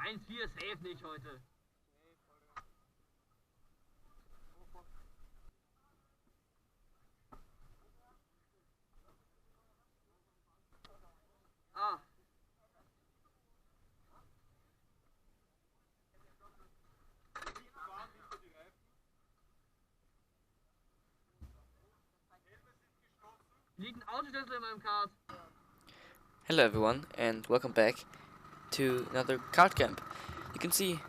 1-4 safe nicht heute. Ah. Liegen Autoschlüssel in meinem Kart. Hello everyone and welcome back to another Kart Camp. You can see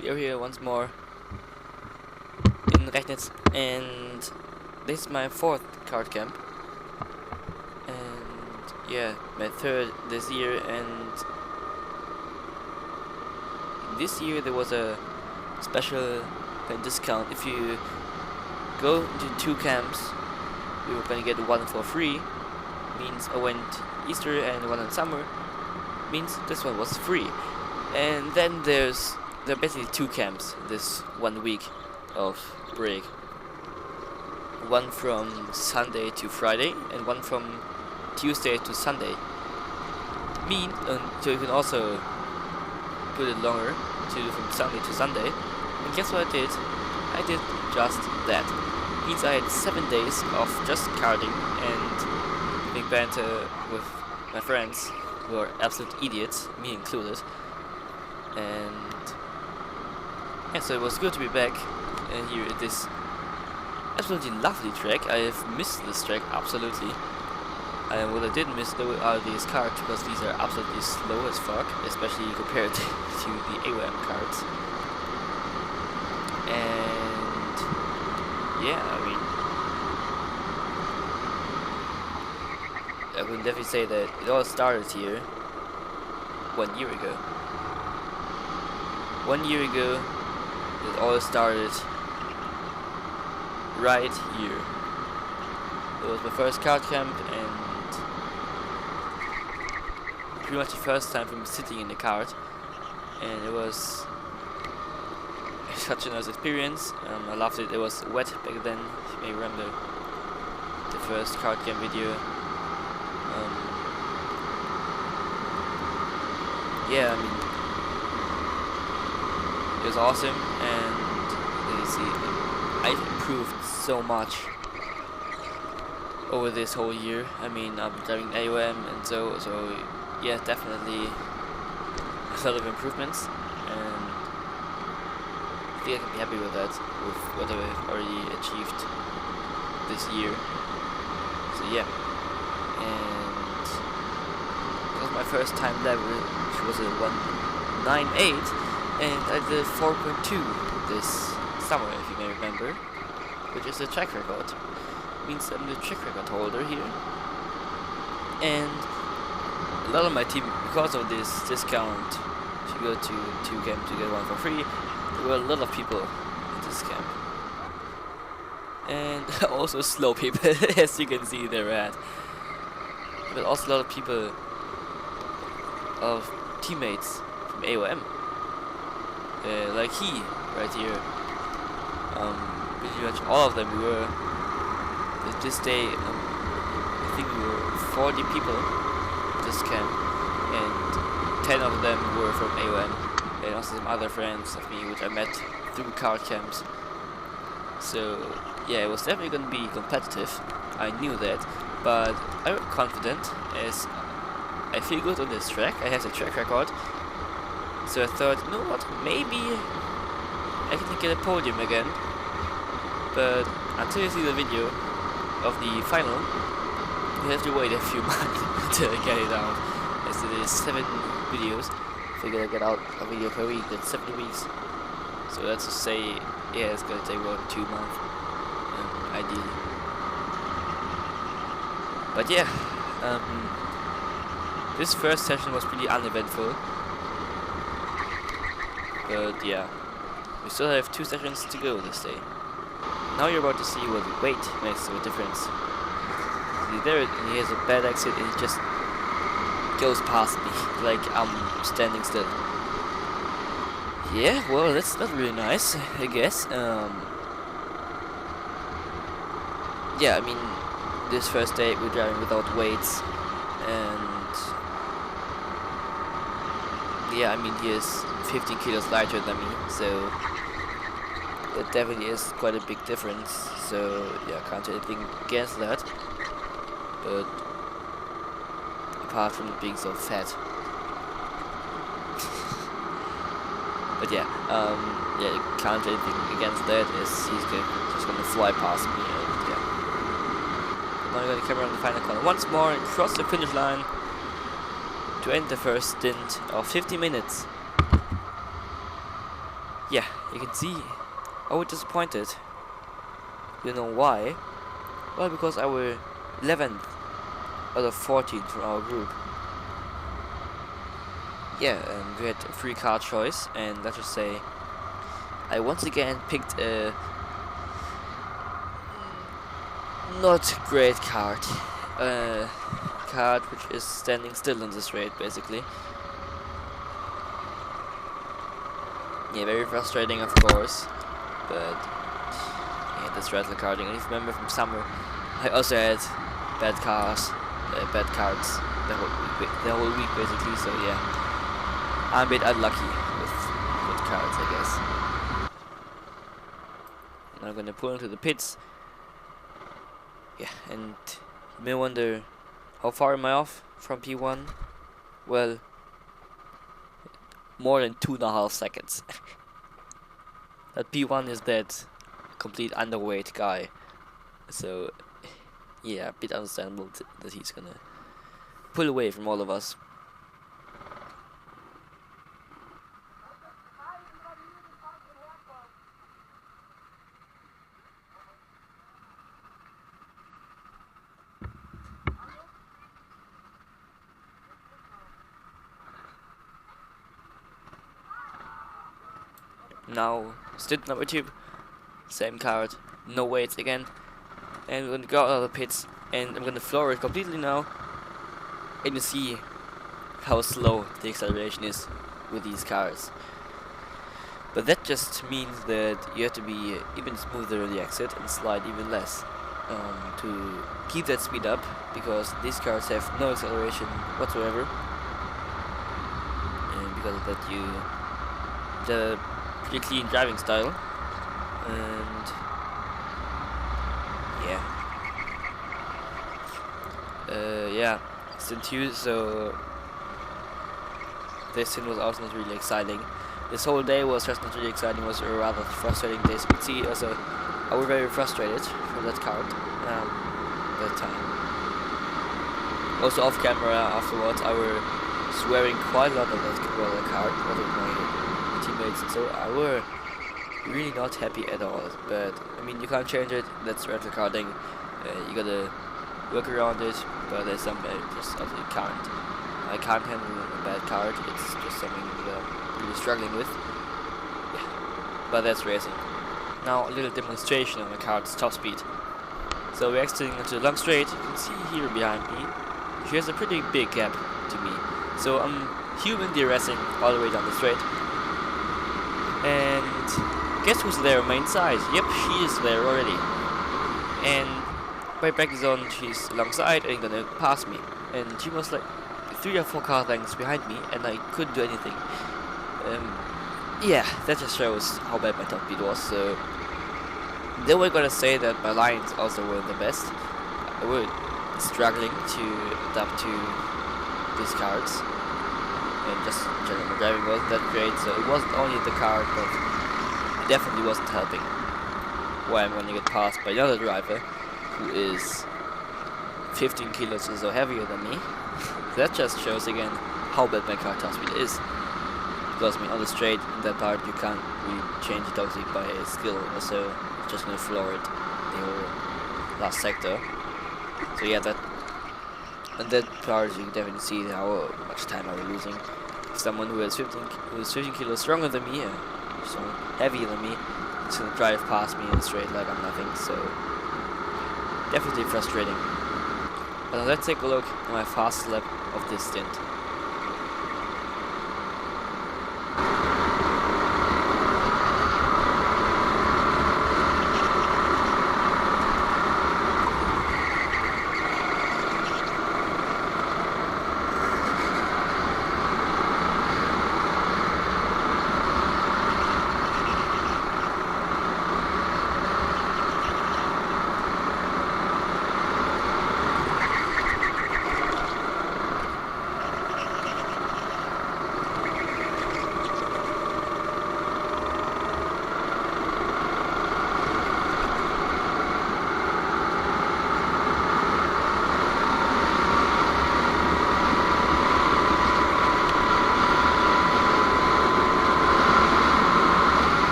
we are here once more in Rechnitz, and this is my 4th Kart Camp, and yeah, my 3rd this year. And this year there was a special discount. If you go into 2 camps, we were gonna get one for free. Means I went Easter and one in summer, means this one was free. And then there are basically 2 camps this 1 week of break. One from Sunday to Friday and one from Tuesday to Sunday. So you can also put it longer to from Sunday to Sunday. And guess what I did? I did just that. Means I had 7 days of just karting and big banter with my friends, who are absolute idiots, me included. And yeah, so it was good to be back here at this absolutely lovely track. I have missed this track absolutely. What I did miss though are these karts, because these are absolutely slow as fuck, especially compared to the AOM karts. And yeah, I would definitely say that it all started here 1 year ago. 1 year ago, it all started right here. It was my first Kart Camp, and pretty much the first time for me sitting in the kart, and it was such a nice experience. I loved it. It was wet back then, if you may remember the first Kart Camp video. Yeah, it was awesome, and you see, I've improved so much over this whole year. I'm driving AOM, and so yeah, definitely a lot of improvements, and I think I can be happy with that, with what I've already achieved this year. So yeah, and it was my first time level, which was a 198, and I did 4.2 this summer, if you may remember, which is a track record. It means I'm the track record holder here. And a lot of my team, because of this discount to go to 2 camps to get one for free, there were a lot of people at this camp. And also slow people, as you can see there at. But also a lot of people, of teammates from AOM. Like he, right here. Pretty much all of them were, this day, I think we were 40 people at this camp, and 10 of them were from AOM, and also some other friends of me which I met through Kart camps. So yeah, it was definitely going to be competitive. I knew that, but I'm confident, as I feel good on this track. I have a track record, so I thought, you know what, maybe I can get a podium again. But until you see the video of the final, you have to wait a few months until I get it out, as it is 7 videos. If I gotta get out a video per week, that's 7 weeks. So that's to say, yeah, it's gonna take about 2 months, ideally. But yeah, this first session was pretty uneventful. But yeah, we still have 2 sessions to go this day. Now you're about to see what the weight makes a difference. See there, he has a bad exit and he just goes past me like I'm standing still. Yeah, well, that's not really nice, I guess. Yeah, this first day we're driving without weights, and Yeah, I mean, he is 15 kilos lighter than me, so that definitely is quite a big difference. So yeah, I can't do anything against that. But apart from being so fat. But yeah, yeah, can't do anything against that. Is he's just gonna fly past me, and yeah. Now I'm gonna come around the final corner once more and cross the finish line to end the first stint of 50 minutes. Yeah, you can see I was disappointed. You know why? Well, because I were 11th out of 14 from our group. Yeah, and we had a free car choice, and let's just say I once again picked a not great card. Card which is standing still in this raid, basically. Yeah, very frustrating, of course, but yeah, that's rattler carding. And if you remember from summer, I also had bad cards the whole week basically. So yeah, I'm a bit unlucky with good cards, I guess. Now I'm gonna pull into the pits. Yeah, and you may wonder, how far am I off from P1? Well, more than 2.5 seconds. That P1 is that complete underweight guy. So, yeah, a bit understandable that he's gonna pull away from all of us. Now, stint number 2, same card, no weights again, and we're gonna go out of the pits, and I'm gonna floor it completely now, and you see how slow the acceleration is with these cars. But that just means that you have to be even smoother in the exit and slide even less to keep that speed up, because these cars have no acceleration whatsoever, and because of that the pretty clean driving style, and yeah, stint 2, so this stint was also not really exciting. This whole day was just not really exciting, it was a rather frustrating day, so you can see also I was very frustrated from that card that time. Also off camera afterwards I were swearing quite a lot of that card, a lot of my teammates, so I were really not happy at all. But I mean, you can't change it, that's retro carding, you gotta work around it, but there's some just absolutely can't. I can't handle a bad card, it's just something that I'm really struggling with. Yeah, but that's racing. Now a little demonstration of my card's top speed. So we're exiting into the long straight. You can see here behind me, she has a pretty big gap to me. So I'm humanly racing all the way down the straight. And guess who's there on my inside? Yep, she is there already. And by braking zone, she's alongside and gonna pass me. And she was like 3 or 4 car lengths behind me, and I couldn't do anything. Yeah, that just shows how bad my top speed was. So then we're gonna say that my lines also weren't the best. I was struggling to adapt to these cards, and just general my driving wasn't that great. So it wasn't only the card, but it definitely wasn't helping. Why I'm gonna get passed by another driver who is 15 kilos or so heavier than me. That just shows again how bad my car top speed is. Because I mean, on the straight, in that part, you can't really change the top speed by skill, so you're just gonna floor it the whole last sector. So yeah, on that part you can definitely see how much time I was losing. Someone who is 15 kilos stronger than me, so heavier than me, is gonna drive past me in the straight like I'm nothing. So definitely frustrating. But now let's take a look at my fast lap of this stint.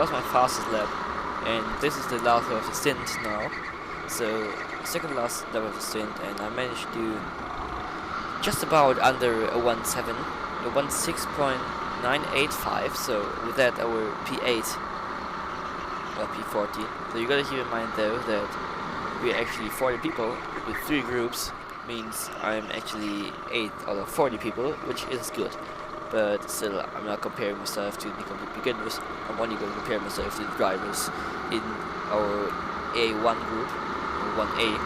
was my fastest lap, and this is the last lap of the stint now. So second last lap of the stint, and I managed to do just about under a 1.7, a 1.6.985. So with that, our P8, well P14. So you gotta keep in mind though that we're actually 40 people with 3 groups. Means I'm actually 8 out of 40 people, which is good. But still, I'm not comparing myself to the complete beginners. I'm only going to compare myself to the drivers in our A1 group, or 1A.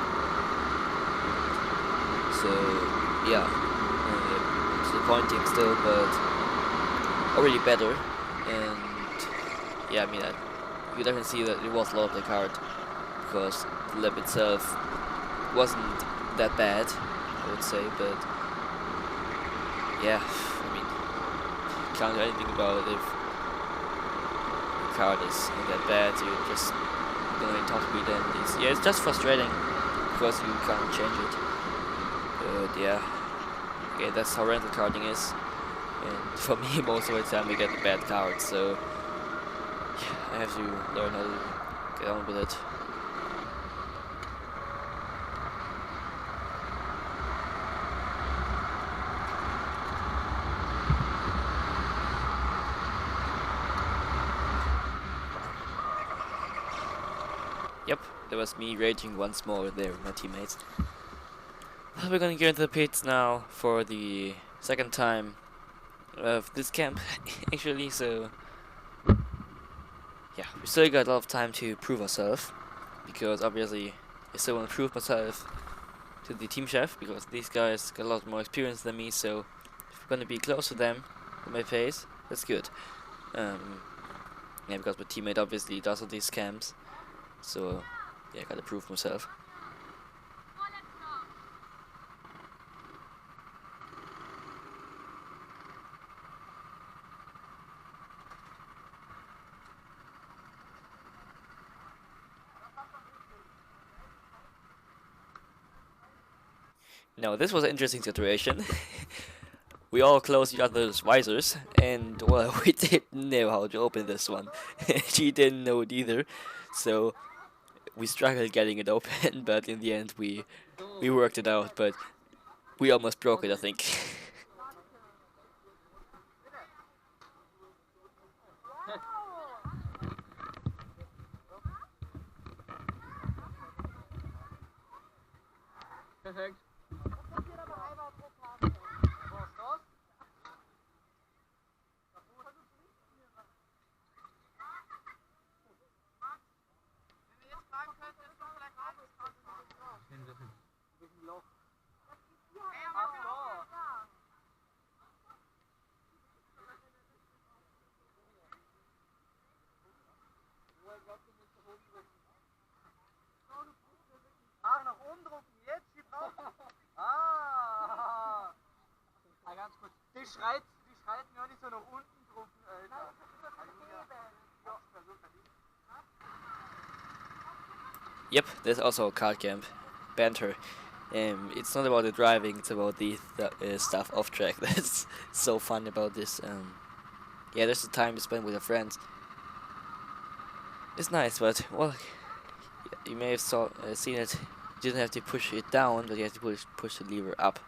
So, yeah, disappointing still, but already better. And yeah, I mean, you definitely see that it was a lot of the card, because the lap itself wasn't that bad, I would say, but yeah, I mean, can't do anything about it if the card is not that bad. You're just going top speed, and it's just frustrating because you can't change it. But yeah, okay, that's how rental carding is, and for me, most of the time we get the bad cards, so yeah, I have to learn how to get on with it. Yep, that was me raging once more there with my teammates. We're gonna get into the pits now for the second time of this camp, actually, so yeah, we still got a lot of time to prove ourselves, because obviously I still want to prove myself to the team chef, because these guys got a lot more experience than me, so if we're gonna be close to them at my pace, that's good. Yeah, because my teammate obviously does all these camps. So, yeah, I gotta prove myself. Now, this was an interesting situation. We all closed each other's visors, and well, we didn't know how to open this one. She didn't know it either, so we struggled getting it open, but in the end we worked it out, but we almost broke it, I think. Perfekt. Ach, nach oben drucken, jetzt, schieb raus. Ah. Ja, ganz kurz. Die schreit mir nicht so nach unten drucken, Alter. Yep, there's also a Kart Camp banter. It's not about the driving, it's about the stuff off track. That's so fun about this. Yeah, there's the time to spend with your friends. It's nice, but well, you may have seen it. You didn't have to push it down, but you have to push the lever up.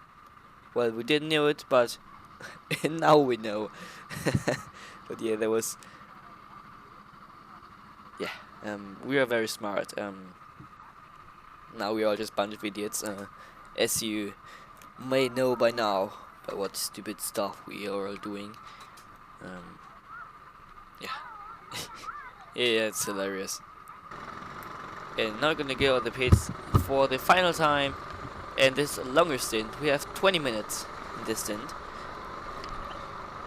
Well, we didn't know it, but now we know. But yeah, there was. Yeah, we are very smart. Now we are just a bunch of idiots, as you may know by now, by what stupid stuff we are all doing. Yeah. Yeah, it's hilarious. And now we're gonna go on the pits for the final time, and this longer stint. We have 20 minutes in this stint.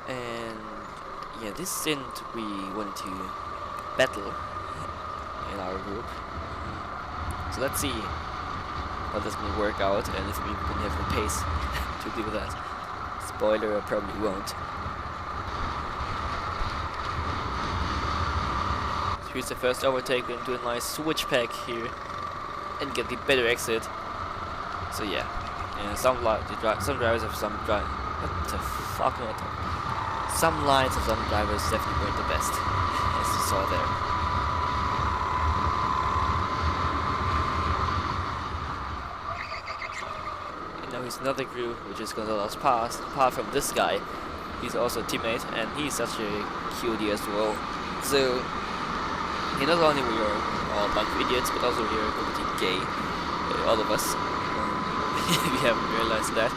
And yeah, this stint we wanted to battle in our group. So let's see how this will work out, and if we can have the pace to do that. Spoiler, I probably won't. So here's the first overtake, and do a nice switch pack here and get the better exit. So yeah, some drivers have some drive. What the fuck? Some lines of some drivers definitely weren't the best. As you saw saw there. And now he's another group which is gonna let us pass. Apart from this guy, he's also a teammate, and he's such a cutie as well. So not only we are all a bunch of idiots, but also we are completely gay, all of us. We haven't realized that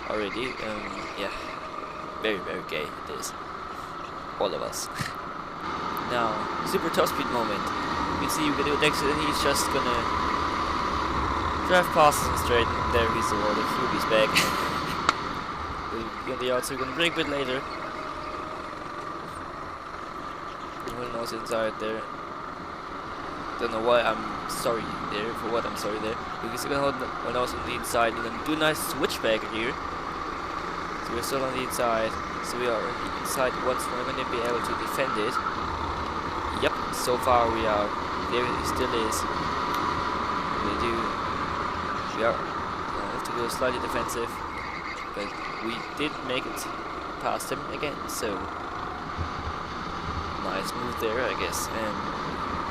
already. Yeah, very gay it is, all of us. Now, super top speed moment. You see, you get to exit, and he's just gonna drive past us straight. And there he's the wall. The cuties back. We'll be on the outside. We're gonna brake a bit later. Who knows inside there? Don't know why I'm sorry there, for what I'm sorry there. Because we're gonna hold one nose on the inside and then do a nice switchback here. So we're still on the inside. So we are on the inside once more. We're gonna be able to defend it. Yep, so far we are. There it still is. We are have to go slightly defensive, but we did make it past him again. So nice move there, I guess. And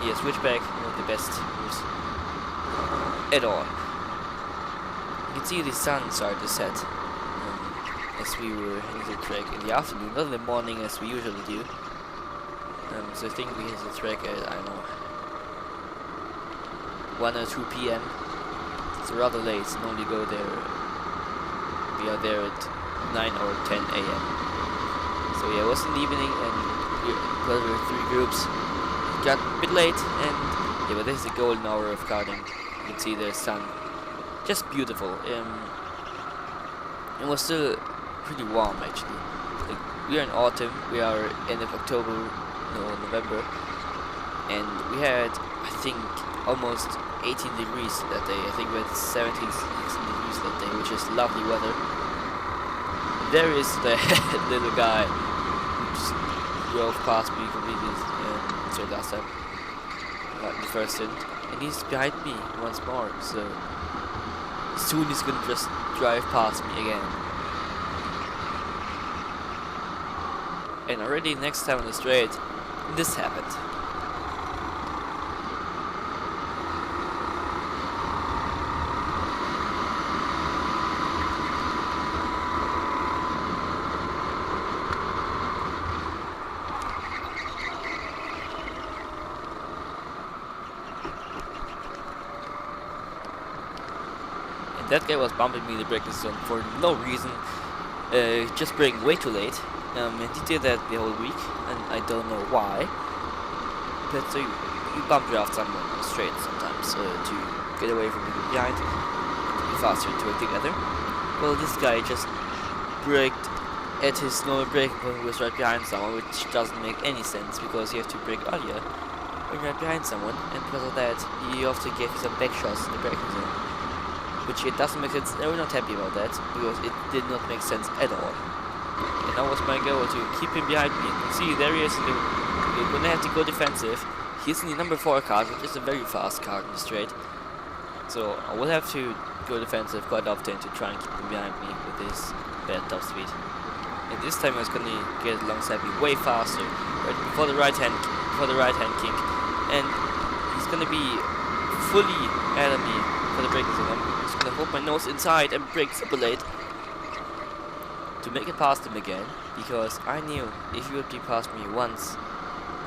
yeah, switchback, one of the best moves at all. You can see the sun started to set as we were hitting the track in the afternoon, not in the morning as we usually do. So I think we hit the track at, I don't know, 1 or 2 p.m. It's rather late. Normally go there. We are there at 9 or 10 a.m. So yeah, it was in the evening, and because we were 3 groups, it got a bit late. And yeah, but this is the golden hour of karting. You can see the sun, just beautiful. It was still pretty warm actually. Like, we are in autumn. We are end of October. No, November, and we had, I think, almost 18 degrees that day. I think we had 17, 16 degrees that day, which is lovely weather. There is the little guy who just drove past me completely, so last time, like the first stint, and he's behind me once more, so soon he's gonna just drive past me again. And already next time on the straight, this happened. And that guy was bumping me in the braking zone for no reason, just braking way too late. And he did that the whole week, and I don't know why. But so you bump draft someone straight sometimes to get away from people behind, and to be faster to work together. Well, this guy just braked at his normal braking point, who was right behind someone, which doesn't make any sense because you have to brake earlier when you're right behind someone, and because of that, you often give some back shots in the braking zone, which it doesn't make sense. We're not happy about that because it did not make sense at all. And that was my goal, to keep him behind me. You see, there he is. We're gonna have to go defensive. He's in the number 4 car, which is a very fast car in the straight. So I will have to go defensive quite often to try and keep him behind me with this bad top speed. And this time I was gonna get alongside me way faster, right before the right hand kick. And he's gonna be fully ahead of me for the braking zone. I'm just gonna hold my nose inside and brake super late to make it past him again, because I knew if he would be past me once,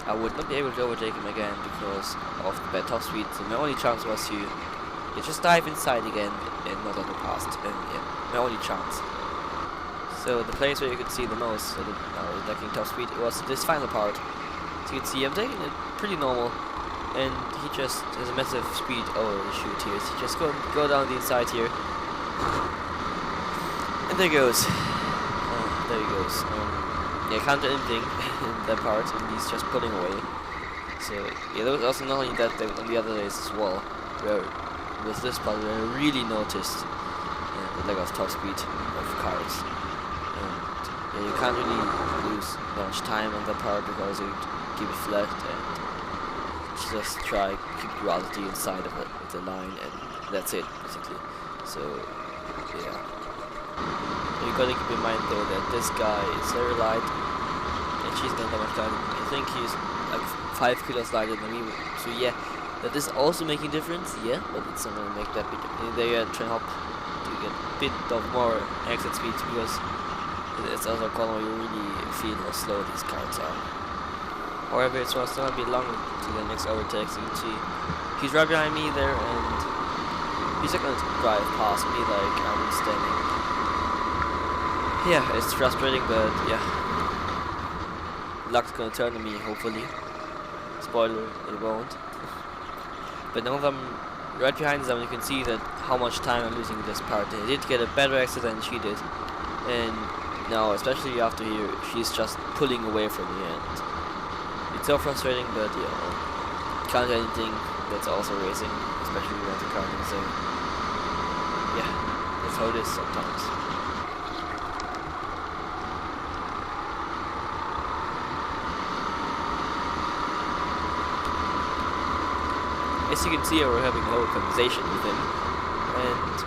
I would not be able to overtake him again because of the bad top speed. So my only chance was to just dive inside again and not let it past. And yeah, my only chance. So the place where you could see the most of the lacking top speed, it was this final part. So you can see I'm taking it pretty normal, and he just has a massive speed overshoot here. So just go down the inside here, and there he goes. There he goes. Yeah, can't do anything in that part, and he's just pulling away. So yeah, there was also not only that, on the other days as well, where with this part where I really noticed the lack of top speed of cars. And yeah, you can't really lose much time on that part because you keep it flat and just try keep gravity inside of it with the line, and that's it basically. So yeah. You gotta keep in mind though that this guy is very light, and she's not that much lighter than me. I think he's like 5 kilos lighter than me. So yeah, that is also making a difference. Yeah, but it's not gonna make that big. They are trying to get a bit of more exit speed because it's also a corner where you really feel how slow these cars are. However, it's not gonna be long to the next overtake. So you can see he's right behind me there, and he's not gonna drive past me like I'm standing. Yeah, it's frustrating, but yeah, luck's gonna turn on me, hopefully. Spoiler, it won't. But now that I'm right behind them, you can see that how much time I'm losing in this part. I did get a better exit than she did, and now, especially after here, she's just pulling away from me, and it's so frustrating. But yeah, can't do anything. That's also racing, especially when the car is so yeah, that's how it is sometimes. As you can see, we're having a whole conversation with him, and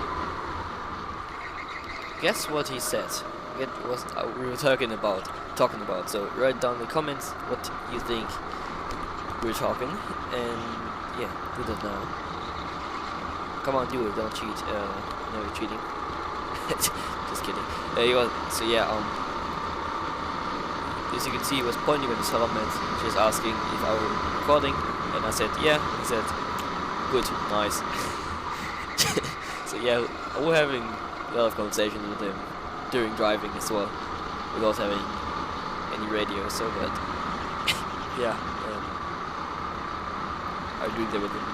guess what he said? Get what we were talking about. So write down in the comments what you think we're talking, and yeah, do that now. Come on, do it. Don't cheat. No, you're cheating. Just kidding. So yeah, as you can see, he was pointing at his helmet, just asking if I were recording, and I said yeah. He said, good, nice. So yeah, we're having a lot of conversations with him during driving as well, without having any radio. So, but yeah, I do that with him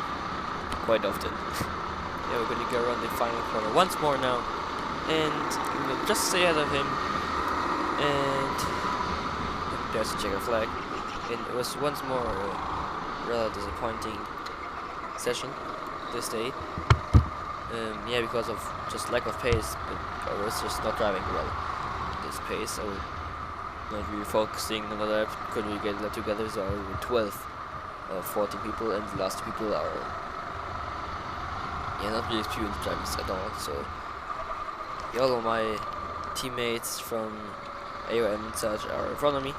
quite often. Yeah, we're gonna go around the final corner once more now, and we'll just stay ahead of him. And there's a checker flag, and it was once more a rather disappointing session this day. Yeah, because of just lack of pace, but I was just not driving well at this pace. I was not really focusing on the lap, couldn't really get it together, so I was with 12 of 14 people, and the last people are not really experienced drivers at all. So all of my teammates from AOM and such are in front of me,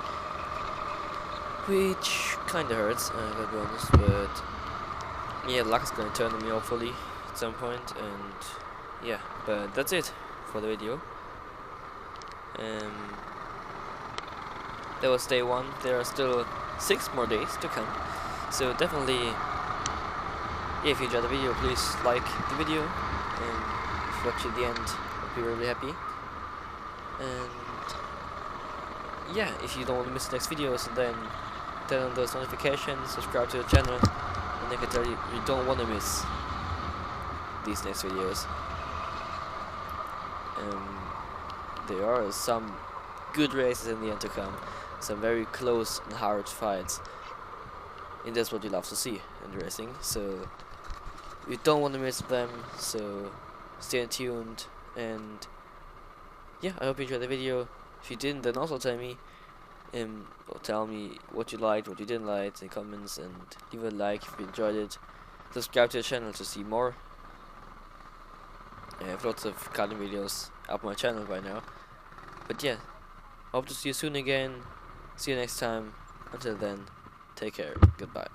which kinda hurts, I gotta be honest, but yeah, luck is gonna turn on me hopefully at some point, and yeah, but that's it for the video. That was day 1. There are still 6 more days to come, so definitely, yeah, if you enjoyed the video, please like the video, and if you watch it to the end, I'll be really happy. And yeah, if you don't want to miss the next videos, then turn on those notifications, subscribe to the channel, and I can tell you, you don't want to miss these next videos. There are some good races in the end to come, some very close and hard fights, and that's what you love to see in racing, so you don't want to miss them, so stay tuned. And yeah, I hope you enjoyed the video. If you didn't, then also tell me, or tell me what you liked, what you didn't like in the comments, and leave a like if you enjoyed it. Subscribe to the channel to see more. I have lots of karting videos up my channel right now. But yeah, hope to see you soon again. See you next time. Until then, take care. Goodbye.